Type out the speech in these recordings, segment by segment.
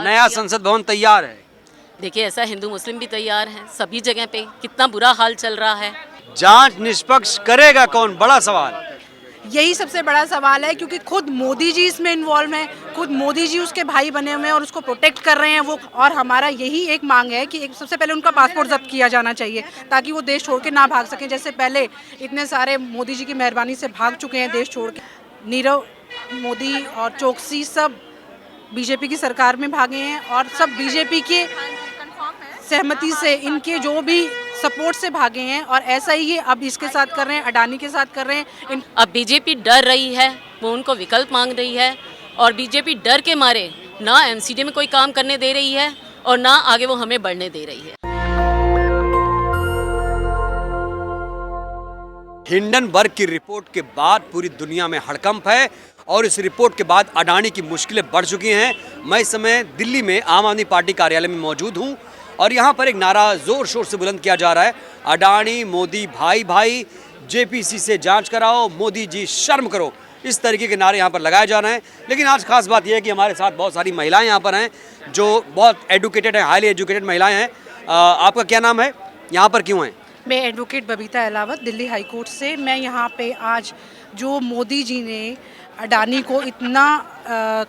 नया संसद भवन तैयार है। देखिए, ऐसा हिंदू मुस्लिम भी तैयार हैं सभी जगह पे। कितना बुरा हाल चल रहा है। जांच निष्पक्ष करेगा कौन, बड़ा सवाल। यही सबसे बड़ा सवाल है, क्योंकि खुद मोदी जी इसमें इन्वॉल्व हैं, खुद मोदी जी उसके भाई बने हुए हैं और उसको प्रोटेक्ट कर रहे हैं वो। और हमारा यही एक मांग है कि सबसे पहले उनका पासपोर्ट जब्त किया जाना चाहिए, ताकि वो देश छोड़ के ना भाग सकें, जैसे पहले इतने सारे मोदी जी की मेहरबानी से भाग चुके हैं देश छोड़ के। नीरव मोदी और चोकसी सब बीजेपी की सरकार में भागे हैं और सब बीजेपी के सहमति से, इनके जो भी सपोर्ट से भागे हैं। और ऐसा ही अब इसके साथ कर रहे हैं, अडानी के साथ कर रहे हैं। अब बीजेपी डर रही है, वो उनको विकल्प मांग रही है और बीजेपी डर के मारे ना एमसीडी में कोई काम करने दे रही है और ना आगे वो हमें बढ़ने दे रही है। हिंडनबर्ग की रिपोर्ट के बाद पूरी दुनिया में हड़कंप है और इस रिपोर्ट के बाद अडानी की मुश्किलें बढ़ चुकी हैं। मैं इस समय दिल्ली में आम आदमी पार्टी कार्यालय में मौजूद हूं और यहाँ पर एक नारा जोर शोर से बुलंद किया जा रहा है, अडानी मोदी भाई भाई, जेपीसी से जांच कराओ, मोदी जी शर्म करो। इस तरीके के नारे यहाँ पर लगाए जा रहे हैं। लेकिन आज खास बात यह है कि हमारे साथ बहुत सारी महिलाएं यहाँ पर हैं जो बहुत एडुकेटेड हैं, हाईली एजुकेटेड महिलाएं हैं। आपका क्या नाम है, यहाँ पर क्यों हैं? मैं advocate Babita Ahlawat, Delhi high court से। मैं यहाँ पे आज जो मोदी जी ने अडानी को इतना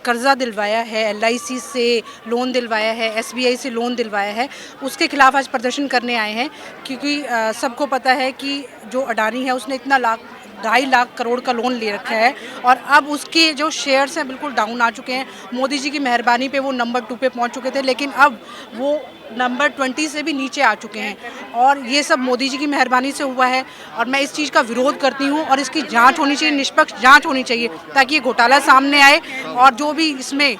कर्जा दिलवाया है, LIC से लोन दिलवाया है, SBI से लोन दिलवाया है, उसके खिलाफ आज प्रदर्शन करने आए हैं। क्योंकि सबको पता है कि जो अडानी है उसने इतना 2.5 लाख करोड़ का लोन ले रखा है और अब उसके जो शेयर्स हैं बिल्कुल डाउन आ चुके हैं। मोदी जी की मेहरबानी पे वो नंबर 2 पे पहुंच चुके थे, लेकिन अब वो नंबर 20 से भी नीचे आ चुके हैं और ये सब मोदी जी की मेहरबानी से हुआ है। और मैं इस चीज़ का विरोध करती हूँ और इसकी जांच होनी चाहिए, निष्पक्ष जांच होनी चाहिए, ताकि ये घोटाला सामने आए और जो भी इसमें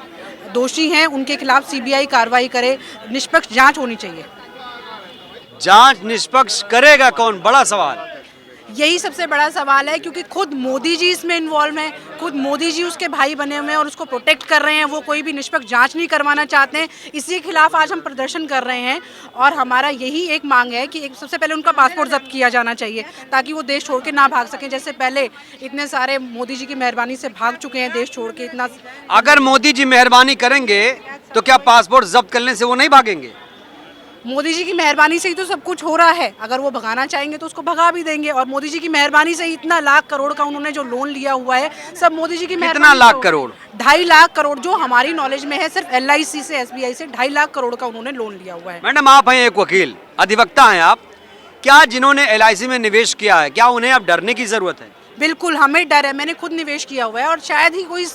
दोषी हैं उनके खिलाफ CBI कार्रवाई करे, निष्पक्ष जाँच होनी चाहिए। जांच निष्पक्ष करेगा कौन, बड़ा सवाल। यही सबसे बड़ा सवाल है, क्योंकि खुद मोदी जी इसमें इन्वॉल्व हैं, खुद मोदी जी उसके भाई बने हुए हैं और उसको प्रोटेक्ट कर रहे हैं। वो कोई भी निष्पक्ष जांच नहीं करवाना चाहते हैं। इसी के खिलाफ आज हम प्रदर्शन कर रहे हैं और हमारा यही एक मांग है कि सबसे पहले उनका पासपोर्ट जब्त किया जाना चाहिए, ताकि वो देश छोड़ के ना भाग सकें, जैसे पहले इतने सारे मोदी जी की मेहरबानी से भाग चुके हैं देश छोड़ के। इतना अगर मोदी जी मेहरबानी करेंगे तो क्या पासपोर्ट जब्त करने से वो नहीं भागेंगे? मोदी जी की मेहरबानी से ही तो सब कुछ हो रहा है। अगर वो भगाना चाहेंगे तो उसको भगा भी देंगे। और मोदी जी की मेहरबानी से ही इतना लाख करोड़ का उन्होंने जो लोन लिया हुआ है, सब मोदी जी की मेहरबानी। कितना लाख करोड़? 2.5 लाख करोड़, जो हमारी नॉलेज में है। सिर्फ LIC से, SBI से 2.5 लाख करोड़ का उन्होंने लोन लिया हुआ है। मैडम, आप हैं एक वकील, अधिवक्ता हैं आप, क्या जिन्होंने LIC में निवेश किया है, क्या उन्हें अब डरने की जरूरत है? बिल्कुल, हमें डर है। मैंने खुद निवेश किया हुआ है और शायद ही कोई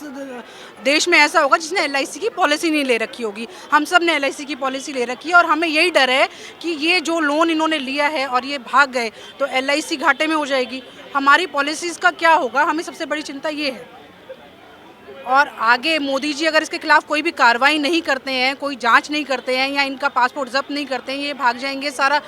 देश में ऐसा होगा जिसने LIC की पॉलिसी नहीं ले रखी होगी। हम सब ने LIC की पॉलिसी ले रखी है और हमें यही डर है कि ये जो लोन इन्होंने लिया है और ये भाग गए तो LIC घाटे में हो जाएगी। हमारी पॉलिसीज़ का क्या होगा, हमें सबसे बड़ी चिंता ये है। और आगे मोदी जी अगर इसके खिलाफ कोई भी कार्रवाई नहीं करते हैं, कोई जांच नहीं करते हैं या इनका पासपोर्ट जब्त नहीं करते हैं, ये भाग जाएंगे। सारा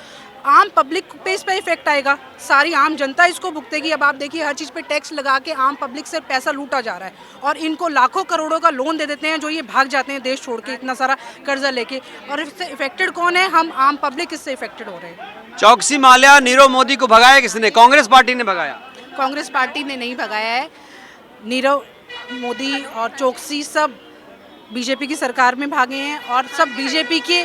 आम पब्लिक पे इस पर इफेक्ट आएगा, सारी आम जनता इसको भुगतेगी। अब आप देखिए, हर चीज़ पे टैक्स लगा के आम पब्लिक से पैसा लूटा जा रहा है और इनको लाखों करोड़ों का लोन दे देते हैं, जो ये भाग जाते हैं देश छोड़ के इतना सारा कर्जा लेके। और इससे इफेक्टेड कौन है? हम आम पब्लिक इससे इफेक्टेड हो रहे हैं। चौकसी माल्या, नीरव मोदी को भगाया किसने? कांग्रेस पार्टी ने भगाया। कांग्रेस पार्टी ने नहीं भगाया है। नीरव मोदी और चोकसी सब बीजेपी की सरकार में भागे हैं और सब बीजेपी के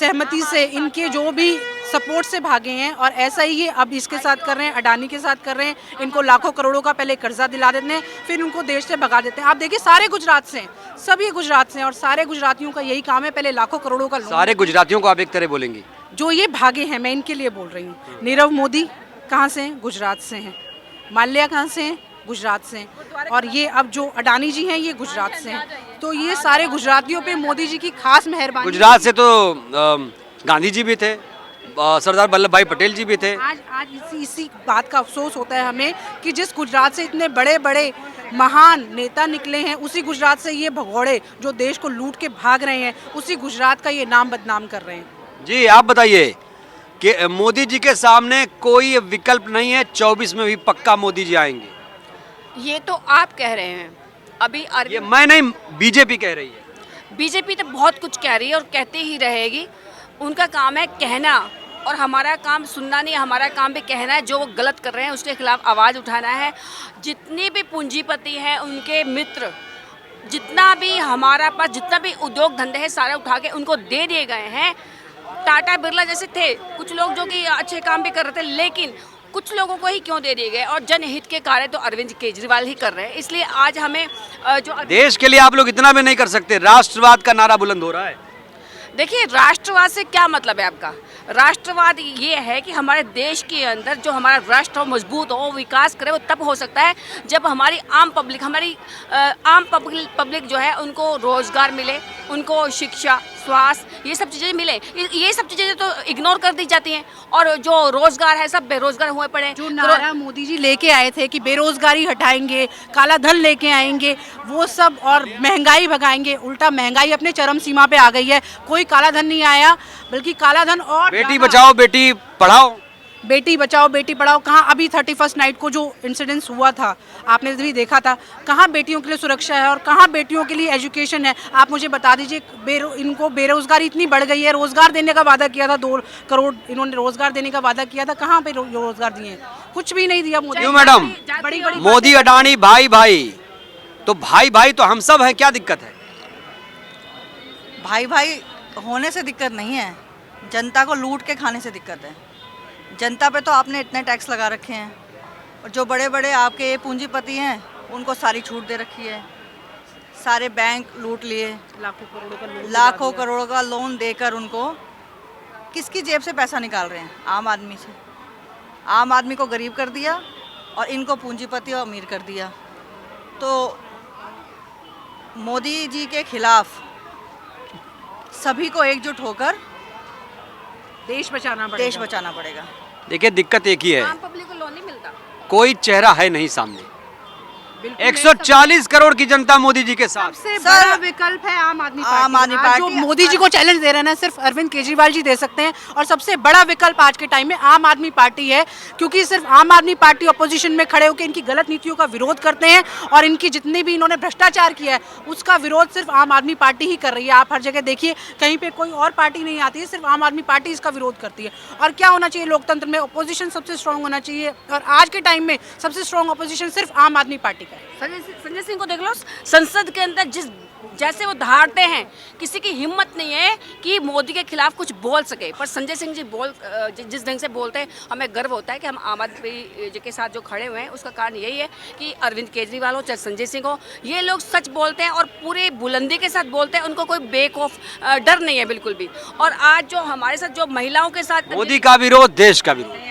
सहमति से, इनके जो भी सपोर्ट से भागे हैं। और ऐसा ही अब इसके साथ कर रहे हैं, अडानी के साथ कर रहे हैं। इनको लाखों करोड़ों का पहले कर्जा दिला देते हैं, फिर उनको देश से भगा देते हैं। आप देखिए, सारे गुजरात से हैं, सभी गुजरात से हैं और सारे गुजरातियों का यही काम है, पहले लाखों करोड़ों का लोन। सारे गुजरातियों को आप एक तरह बोलेंगी? जो ये भागे हैं, मैं इनके लिए बोल रही हूँ। नीरव मोदी कहाँ से हैं? गुजरात से हैं। माल्या कहाँ से हैं? गुजरात से हैं। और ये अब जो अडानी जी हैं, ये गुजरात से हैं। तो ये सारे गुजरातियों पे मोदी जी की खास मेहरबानी। गुजरात से तो गांधी जी भी थे, सरदार वल्लभ भाई पटेल जी भी थे। आज इसी बात का अफसोस होता है हमें कि जिस गुजरात से इतने बड़े बड़े महान नेता निकले हैं, उसी गुजरात से ये भगोड़े जो देश को लूट के भाग रहे हैं, उसी गुजरात का ये नाम बदनाम कर रहे हैं। जी, आप बताइए कि मोदी जी के सामने कोई विकल्प नहीं है, 24 में भी पक्का मोदी जी आएंगे? ये तो आप कह रहे हैं, अभी ये मैं नहीं, बीजेपी कह रही है। बीजेपी तो बहुत कुछ कह रही है और कहते ही रहेगी। उनका काम है कहना और हमारा काम सुनना नहीं, हमारा काम भी कहना है। जो वो गलत कर रहे हैं उसके खिलाफ आवाज़ उठाना है। जितने भी पूंजीपति हैं, उनके मित्र जितना भी हमारा पास जितना भी उद्योग धंधे हैं सारे उठा के उनको दे दिए गए हैं। टाटा बिरला जैसे थे कुछ लोग जो कि अच्छे काम भी कर रहे थे, लेकिन कुछ लोगों को ही क्यों दे दिए गए, और जनहित के कार्य तो अरविंद केजरीवाल ही कर रहे हैं। इसलिए आज हमें जो देश के लिए आप लोग इतना भी नहीं कर सकते, राष्ट्रवाद का नारा बुलंद हो रहा है। देखिए, राष्ट्रवाद से क्या मतलब है आपका? राष्ट्रवाद ये है कि हमारे देश के अंदर जो हमारा राष्ट्र हो, मजबूत हो, विकास करे, वो तब हो सकता है जब हमारी आम पब्लिक जो है उनको रोजगार मिले, उनको शिक्षा, स्वास्थ्य, ये सब चीज़ें मिले। ये सब चीज़ें तो इग्नोर कर दी जाती हैं, और जो रोजगार है सब बेरोजगार हुए पड़े हैं। जो नारा मोदी जी लेके आए थे कि बेरोजगारी हटाएंगे, काला धन लेके आएंगे, वो सब, और महंगाई भगाएंगे, उल्टा महंगाई अपने चरम सीमा पे आ गई है। कोई काला धन नहीं आया, बल्कि काला धन और बेटी बचाओ बेटी पढ़ाओ, बेटी बचाओ बेटी पढ़ाओ। कहाँ अभी 31 नाइट को जो इंसिडेंस हुआ था, आपने भी देखा था, कहाँ बेटियों के लिए सुरक्षा है और कहाँ बेटियों के लिए एजुकेशन है? आप मुझे बता दीजिए। इनको बेरोजगारी इतनी बढ़ गई है, रोजगार देने का वादा किया था, 2 करोड़ इन्होंने रोजगार देने का वादा किया था, कहाँ पे रोजगार दिए? कुछ भी नहीं दिया मोदी। क्यों मैडम? बड़ी बड़ी मोदी अडानी भाई भाई, तो भाई भाई तो हम सब हैं, क्या दिक्कत है? भाई भाई होने से दिक्कत नहीं है, जनता को लूट के खाने से दिक्कत है। जनता पे तो आपने इतने टैक्स लगा रखे हैं, और जो बड़े बड़े आपके पूंजीपति हैं उनको सारी छूट दे रखी है, सारे बैंक लूट लिए, लाखों करोड़ों का लोन देकर उनको किसकी जेब से पैसा निकाल रहे हैं? आम आदमी से। आम आदमी को गरीब कर दिया और इनको पूंजीपति और अमीर कर दिया। तो मोदी जी के खिलाफ सभी को एकजुट होकर देश बचाना पड़ेगा। देखिए, दिक्कत एक ही है, आम पब्लिक को लोन नहीं मिलता। कोई चेहरा है नहीं सामने। 140 करोड़ की जनता मोदी जी के साथ। सबसे बड़ा विकल्प है आम आदमी पार्टी। जो मोदी जी को चैलेंज दे रहे हैं ना, सिर्फ अरविंद केजरीवाल जी दे सकते हैं, और सबसे बड़ा विकल्प आज के टाइम में आम आदमी पार्टी है, क्योंकि सिर्फ आम आदमी पार्टी अपोजिशन में खड़े होकर इनकी गलत नीतियों का विरोध करते हैं, और इनकी जितनी भी इन्होंने भ्रष्टाचार किया है उसका विरोध सिर्फ आम आदमी पार्टी ही कर रही है। आप हर जगह देखिए, कहीं पे कोई और पार्टी नहीं आती है, सिर्फ आम आदमी पार्टी इसका विरोध करती है। और क्या होना चाहिए लोकतंत्र में? अपोजिशन सबसे स्ट्रांग होना चाहिए, और आज के टाइम में सबसे स्ट्रांग अपोजिशन सिर्फ आम आदमी पार्टी का है। संजय सिंह को देख लो, संसद के अंदर जैसे वो दहाड़ते हैं, किसी की हिम्मत नहीं है कि मोदी के खिलाफ कुछ बोल सके। पर संजय सिंह जी जिस ढंग से बोलते हैं, हमें गर्व होता है कि हम आम आदमी जी के साथ जो खड़े हुए हैं। उसका कारण यही है कि अरविंद केजरीवाल हो चाहे संजय सिंह हो, ये लोग सच बोलते हैं और पूरे बुलंदी के साथ बोलते हैं। उनको कोई बेखौफ डर नहीं है बिल्कुल भी। और आज जो हमारे साथ जो महिलाओं के साथ मोदी का विरोध देश का विरोध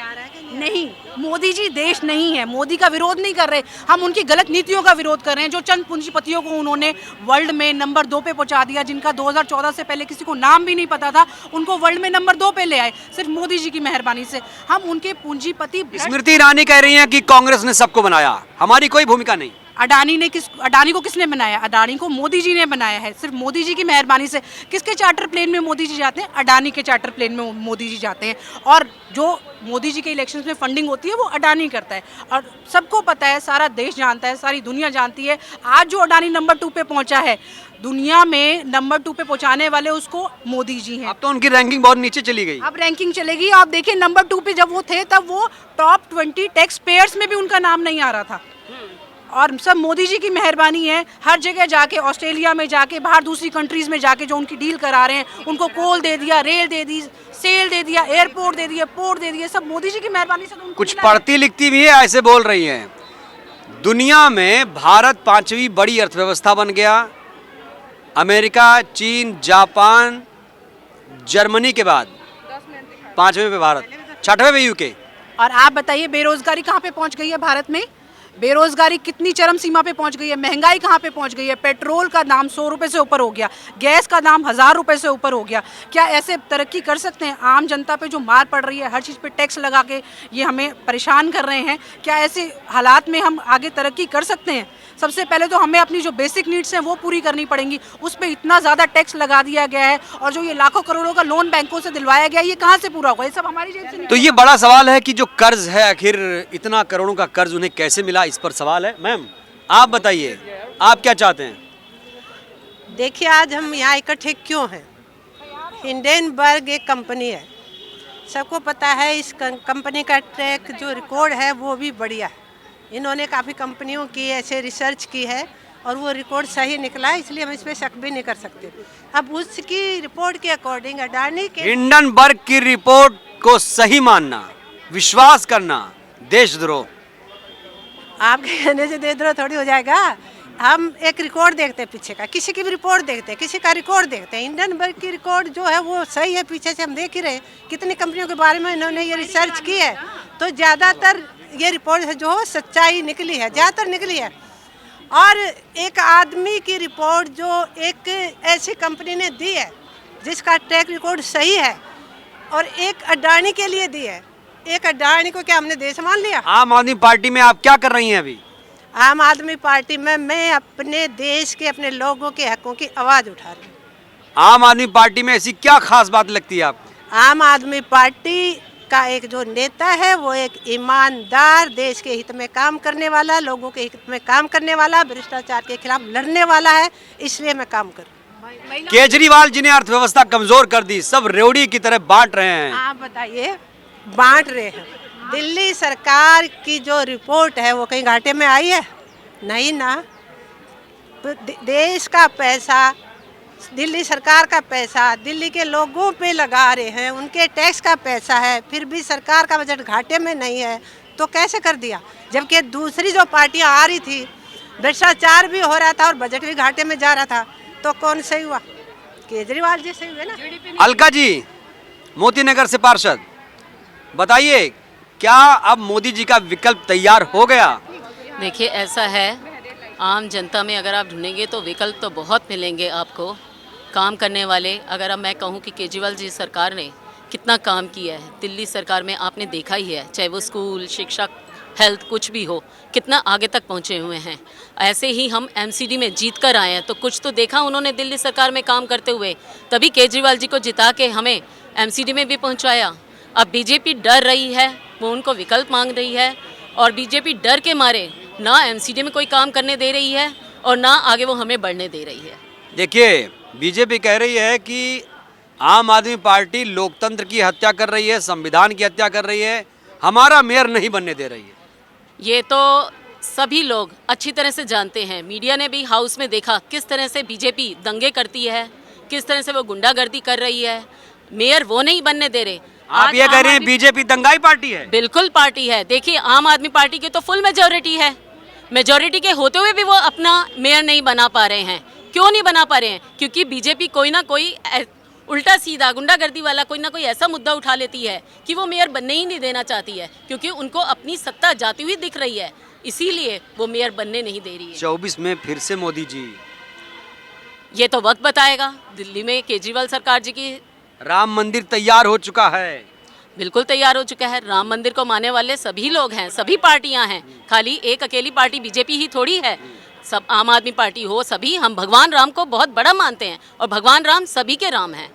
नहीं, मोदी जी देश नहीं है, मोदी का विरोध नहीं कर रहे, हम उनकी गलत नीतियों का विरोध कर रहे हैं। जो चंद पूंजीपतियों को उन्होंने वर्ल्ड में नंबर 2 पे पहुंचा दिया, जिनका 2014 से पहले किसी को नाम भी नहीं पता था, उनको वर्ल्ड में नंबर 2 पे ले आए सिर्फ मोदी जी की मेहरबानी से। हम उनके पूंजीपति स्मृति ईरानी कह रही हैं कि कांग्रेस ने सबको बनाया, हमारी कोई भूमिका नहीं। अडानी को किसने बनाया? अडानी को मोदी जी ने बनाया है, सिर्फ मोदी जी की मेहरबानी से। किसके चार्टर प्लेन में मोदी जी जाते हैं? अडानी के चार्टर प्लेन में मोदी जी जाते हैं। और जो मोदी जी के इलेक्शंस में फंडिंग होती है वो अडानी करता है, और सबको पता है, सारा देश जानता है, सारी दुनिया जानती है। आज जो अडानी नंबर 2 पे पहुंचा है, दुनिया में नंबर 2 पे पहुंचाने वाले उसको मोदी जी हैं। अब तो उनकी रैंकिंग बहुत नीचे चली गई। अब रैंकिंग चलेगी। आप देखिए, नंबर 2 पे जब वो थे तब वो टॉप 20 टैक्स पेयर्स में भी उनका नाम नहीं आ रहा था, और सब मोदी जी की मेहरबानी है। हर जगह जाके, ऑस्ट्रेलिया में जाके, बाहर दूसरी कंट्रीज में जाके जो उनकी डील करा रहे हैं, उनको कोल दे दिया, रेल दे दी, सेल दे दिया, एयरपोर्ट दे दिया, पोर्ट दे दिया, सब मोदी जी की मेहरबानी से। तो कुछ पढ़ती लिखती भी है, ऐसे बोल रही हैं। दुनिया में भारत 5वीं बड़ी अर्थव्यवस्था बन गया। अमेरिका, चीन, जापान, जर्मनी के बाद 5वें पे भारत, 6वें पे यूके। और आप बताइए, बेरोजगारी कहाँ पे पहुँच गई है भारत में? बेरोजगारी कितनी चरम सीमा पे पहुंच गई है? महंगाई कहाँ पे पहुंच गई है? पेट्रोल का दाम 100 रुपये से ऊपर हो गया, गैस का दाम 1000 रुपये से ऊपर हो गया। क्या ऐसे तरक्की कर सकते हैं? आम जनता पे जो मार पड़ रही है, हर चीज़ पे टैक्स लगा के ये हमें परेशान कर रहे हैं, क्या ऐसे हालात में हम आगे तरक्की कर सकते हैं? सबसे पहले तो हमें अपनी जो बेसिक नीड्स हैं वो पूरी करनी पड़ेंगी। उस पर इतना ज़्यादा टैक्स लगा दिया गया है, और जो ये लाखों करोड़ों का लोन बैंकों से दिलवाया गया है, ये कहाँ से पूरा होगा? ये सब हमारी जेब से। तो ये बड़ा सवाल है कि जो कर्ज है, आखिर इतना करोड़ों का कर्ज उन्हें कैसे मिला, इस पर सवाल है। मैम, आप बताइए, आप क्या चाहते हैं? देखिए, आज हम यहाँ इकट्ठे क्यों हैं? हिंडेनबर्ग एक कंपनी है, सबको पता है। इस कंपनी का ट्रैक जो रिकॉर्ड है वो भी बढ़िया है। इन्होंने काफ़ी कंपनियों की ऐसे रिसर्च की है, और वो रिकॉर्ड सही निकला है, इसलिए हम इस पर शक भी नहीं कर सकते। अब उसकी रिपोर्ट के अकॉर्डिंग अडानी के हिंडनबर्ग की रिपोर्ट को सही मानना, विश्वास करना, देशद्रोह। आपके कहने से देशद्रोह थोड़ी हो जाएगा। हम एक रिकॉर्ड देखते हैं पीछे का, किसी की भी रिपोर्ट देखते हैं, किसी का रिकॉर्ड देखते हैं। हिंडनबर्ग की रिकॉर्ड जो है वो सही है, पीछे से हम देख ही रहे हैं कितनी कंपनियों के बारे में इन्होंने ये रिसर्च की है, तो ज़्यादातर ये रिपोर्ट जो सच्चाई निकली है, ज़्यादातर निकली है। और एक आदमी की रिपोर्ट जो एक ऐसी कंपनी ने दी है जिसका ट्रैक रिकॉर्ड सही है, और एक अडानी के लिए दी है। एक अडानी को क्या हमने देश मान लिया? आम आदमी पार्टी में आप क्या कर रही हैं अभी? आम आदमी पार्टी में मैं अपने देश के, अपने लोगों के हकों की आवाज़ उठा रही हूँ। आम आदमी पार्टी में ऐसी क्या खास बात लगती है आपको? आम आदमी पार्टी का एक जो नेता है वो एक ईमानदार, देश के हित में काम करने वाला, लोगों के हित में काम करने वाला, भ्रष्टाचार के खिलाफ लड़ने वाला है, इसलिए मैं काम कर रही हूँ। केजरीवाल जी ने अर्थव्यवस्था कमजोर कर दी, सब रेवड़ी की तरह बांट रहे हैं। आप बताइए, बांट रहे हैं। दिल्ली सरकार की जो रिपोर्ट है वो कहीं घाटे में आई है? नहीं ना। तो देश का पैसा, दिल्ली सरकार का पैसा दिल्ली के लोगों पे लगा रहे हैं, उनके टैक्स का पैसा है, फिर भी सरकार का बजट घाटे में नहीं है, तो कैसे कर दिया? जबकि दूसरी जो पार्टियां आ रही थी, भ्रष्टाचार भी हो रहा था और बजट भी घाटे में जा रहा था, तो कौन सही हुआ? केजरीवाल जी सही हुए ना। अलका जी, मोती नगर से पार्षद, बताइए क्या अब मोदी जी का विकल्प तैयार हो गया? देखिए ऐसा है, आम जनता में अगर आप ढूंढेंगे तो विकल्प तो बहुत मिलेंगे आपको, काम करने वाले। अगर अब मैं कहूँ कि केजरीवाल जी सरकार ने कितना काम किया है दिल्ली सरकार में, आपने देखा ही है, चाहे वो स्कूल, शिक्षा, हेल्थ, कुछ भी हो, कितना आगे तक पहुँचे हुए हैं। ऐसे ही हम एमसीडी में जीत कर आए हैं, तो कुछ तो देखा उन्होंने दिल्ली सरकार में काम करते हुए, तभी केजरीवाल जी को जिता के हमें एमसीडी में भी पहुँचाया। अब बीजेपी डर रही है, वो उनको विकल्प मांग रही है, और बीजेपी डर के मारे ना एमसीडी में कोई काम करने दे रही है और ना आगे वो हमें बढ़ने दे रही है। देखिए, बीजेपी कह रही है कि आम आदमी पार्टी लोकतंत्र की हत्या कर रही है, संविधान की हत्या कर रही है, हमारा मेयर नहीं बनने दे रही है। ये तो सभी लोग अच्छी तरह से जानते हैं। मीडिया ने भी हाउस में देखा किस तरह से बीजेपी दंगे करती है, किस तरह से वो गुंडागर्दी कर रही है, मेयर वो नहीं बनने दे रहे। आप ये कह रहे हैं बीजेपी दंगाई पार्टी है? बिल्कुल पार्टी है। देखिए, आम आदमी पार्टी की तो फुल मेजॉरिटी है, मेजॉरिटी के होते हुए भी वो अपना मेयर नहीं बना पा रहे हैं। क्यों नहीं बना पा रहे हैं? क्योंकि बीजेपी कोई ना कोई उल्टा सीधा गुंडागर्दी वाला कोई ना कोई ऐसा मुद्दा उठा लेती है कि वो मेयर बनने ही नहीं देना चाहती है, क्योंकि उनको अपनी सत्ता जाती हुई दिख रही है, इसीलिए वो मेयर बनने नहीं दे रही है। 24 में फिर से मोदी जी, ये तो वक्त बताएगा। दिल्ली में केजरीवाल सरकार जी की राम मंदिर तैयार हो चुका है। बिल्कुल तैयार हो चुका है। राम मंदिर को मानने वाले सभी लोग हैं, सभी पार्टियां हैं, खाली एक अकेली पार्टी बीजेपी ही थोड़ी है। सब आम आदमी पार्टी हो, सभी हम भगवान राम को बहुत बड़ा मानते हैं, और भगवान राम सभी के राम हैं।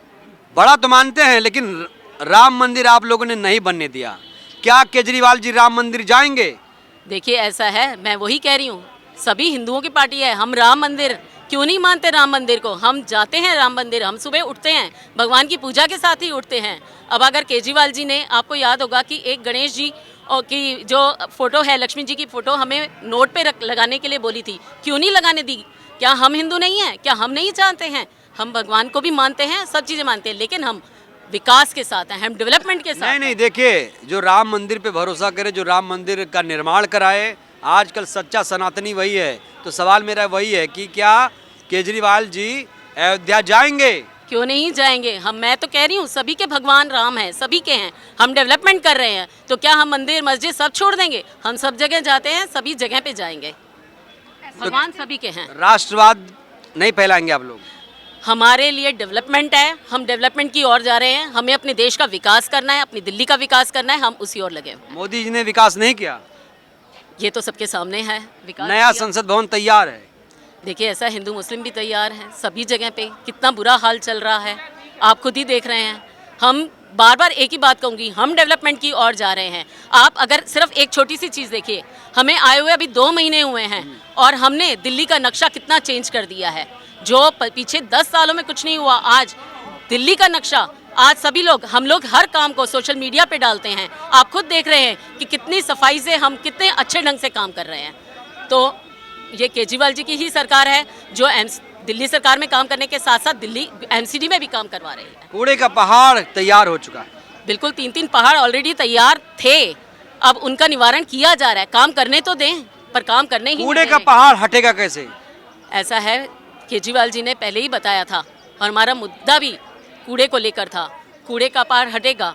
बड़ा तो मानते हैं, लेकिन राम मंदिर आप लोगों ने नहीं बनने दिया। क्या केजरीवाल जी राम मंदिर जाएंगे? देखिए ऐसा है, मैं वही कह रही हूँ, सभी हिंदुओं की पार्टी है, हम राम मंदिर क्यों नहीं मानते? राम मंदिर को हम जाते हैं, राम मंदिर हम सुबह उठते हैं, भगवान की पूजा के साथ ही उठते हैं। अब अगर केजरीवाल जी ने, आपको याद होगा कि एक गणेश जी और की जो फोटो है, लक्ष्मी जी की फोटो हमें नोट पे लगाने के लिए बोली थी, क्यों नहीं लगाने दी? क्या हम हिंदू नहीं हैं? क्या हम नहीं जानते हैं? हम भगवान को भी मानते हैं, सब चीज़ें मानते हैं, लेकिन हम विकास के साथ हैं, हम डेवलपमेंट के साथ। नहीं, देखिए, जो राम मंदिर पे भरोसा करे, जो राम मंदिर का निर्माण कराए, आजकल सच्चा सनातनी वही है। तो सवाल मेरा वही है कि क्या केजरीवाल जी अयोध्या जाएंगे? क्यों नहीं जाएंगे? मैं तो कह रही हूँ, सभी के भगवान राम हैं, सभी के हैं, हम डेवलपमेंट कर रहे हैं, तो क्या हम मंदिर मस्जिद सब छोड़ देंगे? हम सब जगह जाते हैं, सभी जगह पे जाएंगे, भगवान सभी के हैं। राष्ट्रवाद नहीं फैलाएंगे आप लोग? हमारे लिए डेवलपमेंट है, हम डेवलपमेंट की ओर जा रहे हैं, हमें अपने देश का विकास करना है, अपनी दिल्ली का विकास करना है, हम उसी ओर लगे हुए हैं। मोदी जी ने विकास नहीं किया? ये तो सबके सामने है, विकास नया किया। संसद भवन तैयार है। देखिए ऐसा, हिंदू मुस्लिम भी तैयार हैं, सभी जगह पे कितना बुरा हाल चल रहा है, आप खुद ही देख रहे हैं। हम बार बार एक ही बात कहूँगी, हम डेवलपमेंट की ओर जा रहे हैं। आप अगर सिर्फ एक छोटी सी चीज़ देखिए, हमें आए हुए अभी 2 महीने हुए हैं और हमने दिल्ली का नक्शा कितना चेंज कर दिया है। जो पीछे 10 सालों में कुछ नहीं हुआ, आज दिल्ली का नक्शा, आज सभी लोग, हम लोग हर काम को सोशल मीडिया पे डालते हैं। आप खुद देख रहे हैं कि कितनी सफाई से हम कितने अच्छे ढंग से काम कर रहे हैं। तो ये केजरीवाल जी की ही सरकार है जो दिल्ली सरकार में काम करने के साथ साथ दिल्ली एमसीडी में भी काम करवा रही है। कूड़े का पहाड़ तैयार हो चुका है। बिल्कुल 3-3 पहाड़ ऑलरेडी तैयार थे, अब उनका निवारण किया जा रहा है। काम करने तो दें, पर काम करने ही कूड़े नहीं का दे रहे। पहाड़ हटेगा कैसे? ऐसा है, केजरीवाल जी ने पहले ही बताया था और हमारा मुद्दा भी कूड़े को लेकर था। कूड़े का पहाड़ हटेगा,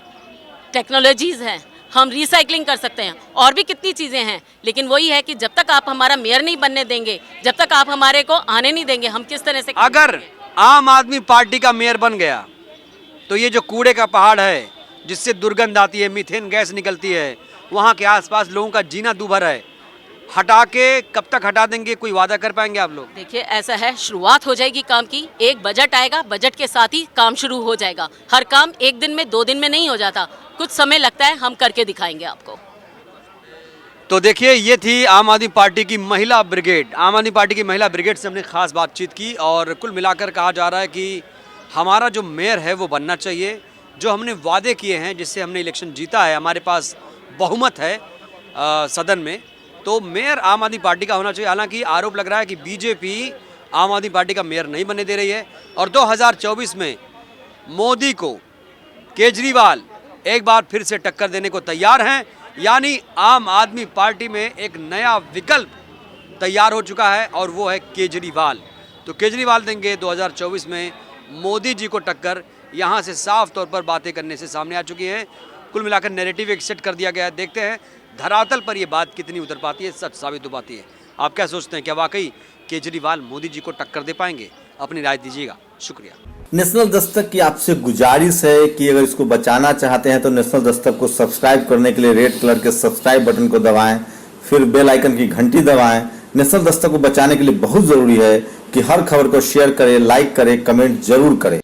टेक्नोलॉजीज़ हैं, हम रिसाइकलिंग कर सकते हैं और भी कितनी चीज़ें हैं, लेकिन वही है कि जब तक आप हमारा मेयर नहीं बनने देंगे, जब तक आप हमारे को आने नहीं देंगे, हम किस तरह से अगर आम आदमी पार्टी का मेयर बन गया तो ये जो कूड़े का पहाड़ है जिससे दुर्गंध आती है, मीथेन गैस निकलती है, वहाँ के आसपास लोगों का जीना दूभर है, हटा के कब तक हटा देंगे? कोई वादा कर पाएंगे आप लोग? देखिए ऐसा है, शुरुआत हो जाएगी काम की, एक बजट आएगा, बजट के साथ ही काम शुरू हो जाएगा। हर काम एक दिन में 2 दिन में नहीं हो जाता, कुछ समय लगता है, हम करके दिखाएंगे आपको। तो देखिए, ये थी आम आदमी पार्टी की महिला ब्रिगेड। आम आदमी पार्टी की महिला ब्रिगेड से हमने खास बातचीत की और कुल मिलाकर कहा जा रहा है कि हमारा जो मेयर है वो बनना चाहिए, जो हमने वादे किए हैं, जिससे हमने इलेक्शन जीता है, हमारे पास बहुमत है सदन में, तो मेयर आम आदमी पार्टी का होना चाहिए। हालांकि आरोप लग रहा है कि बीजेपी आम आदमी पार्टी का मेयर नहीं बनने दे रही है और 2024 में मोदी को केजरीवाल एक बार फिर से टक्कर देने को तैयार हैं। यानी आम आदमी पार्टी में एक नया विकल्प तैयार हो चुका है और वो है केजरीवाल। तो केजरीवाल देंगे 2024 में मोदी जी को टक्कर। यहाँ से साफ तौर पर बातें करने से सामने आ चुकी हैं। कुल मिलाकर नैरेटिव एक सेट कर दिया गया है। देखते हैं धरातल पर ये बात कितनी उतर पाती है, सच साबित हो पाती है। आप क्या सोचते हैं, क्या वाकई केजरीवाल मोदी जी को टक्कर दे पाएंगे? अपनी राय दीजिएगा। शुक्रिया। नेशनल दस्तक की आपसे गुजारिश है कि अगर इसको बचाना चाहते हैं तो नेशनल दस्तक को सब्सक्राइब करने के लिए रेड कलर के सब्सक्राइब बटन को दबाएं, फिर बेल आइकन की घंटी दबाएं। नेशनल दस्तक को बचाने के लिए बहुत जरूरी है कि हर खबर को शेयर करें, लाइक करें, कमेंट जरूर करें।